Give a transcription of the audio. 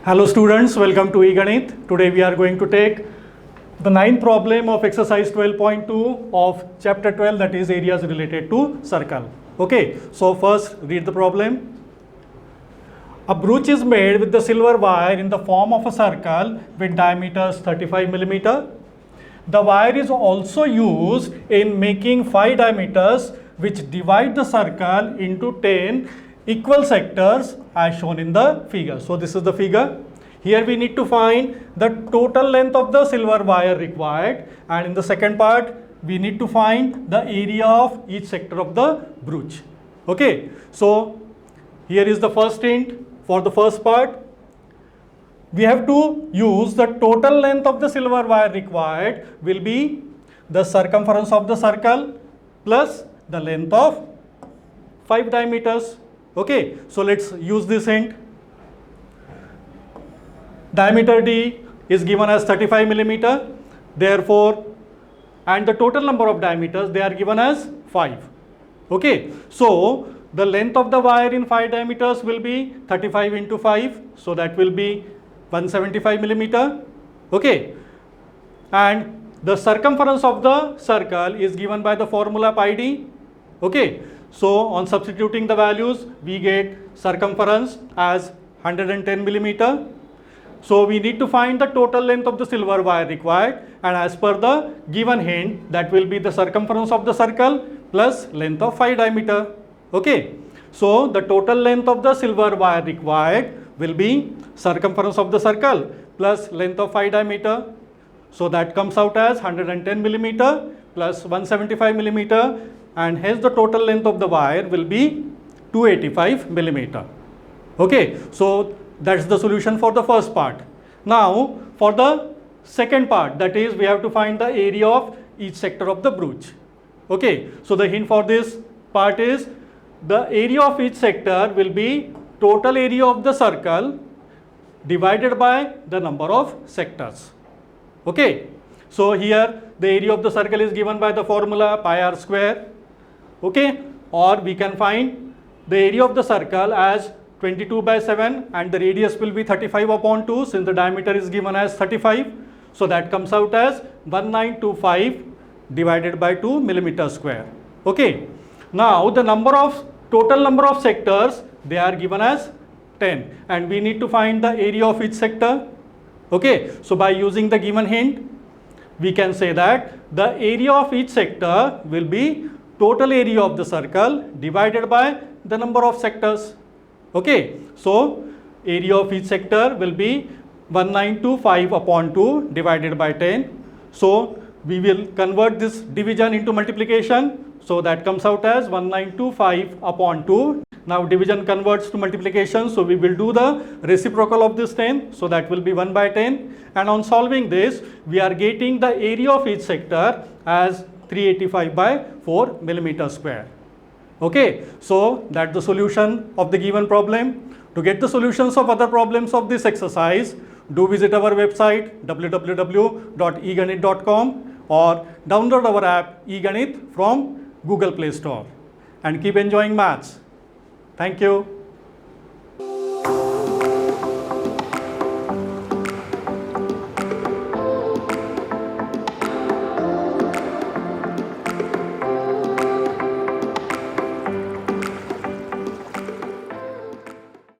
Hello students, welcome to eGanit. Today we are going to take the ninth problem of exercise 12.2 of chapter 12, that is areas related to circle. Okay, so first read the problem. A brooch is made with the silver wire in the form of a circle with diameters 35 millimeter. The wire is also used in making 5 diameters which divide the circle into 10 equal sectors as shown in the figure. So this is the figure. Here we need to find the total length of the silver wire required, and in the second part we need to find the area of each sector of the brooch. Okay, so here is the first hint. For the first part, we have to use the total length of the silver wire required will be the circumference of the circle plus the length of 5 diameters. Okay, so let's use this hint. Diameter D is given as 35 millimeter, therefore, and the total number of diameters they are given as 5. Okay, so the length of the wire in 5 diameters will be 35 into 5, so that will be 175 millimeter. Okay, and the circumference of the circle is given by the formula pi d. Okay, so on substituting the values we get circumference as 110 millimeter. So we need to find the total length of the silver wire required, and as per the given hint, that will be the circumference of the circle plus length of 5 diameter. Okay, so the total length of the silver wire required will be circumference of the circle plus length of 5 diameter. So that comes out as 110 millimeter plus 175 millimeter, and hence the total length of the wire will be 285 millimeter. Okay, so that's the solution for the first part. Now for the second part, that is we have to find the area of each sector of the brooch. Okay, so the hint for this part is the area of each sector will be total area of the circle divided by the number of sectors. Okay, so here the area of the circle is given by the formula pi r square. Okay, or we can find the area of the circle as 22 by 7 and the radius will be 35 upon 2 since the diameter is given as 35. So that comes out as 1925 divided by 2 millimeter square. Okay, now the total number of sectors they are given as 10, and we need to find the area of each sector. Okay, so by using the given hint we can say that the area of each sector will be total area of the circle divided by the number of sectors. Okay, so area of each sector will be 1925 upon 2 divided by 10. So we will convert this division into multiplication. So that comes out as 1925 upon 2. Now division converts to multiplication. So we will do the reciprocal of this 10. So that will be 1 by 10. And on solving this, we are getting the area of each sector as 385 by 4 millimeter square. Okay, so that's the solution of the given problem. To get the solutions of other problems of this exercise, do visit our website www.eganit.com or download our app eGanit from Google Play Store, and keep enjoying maths. Thank you.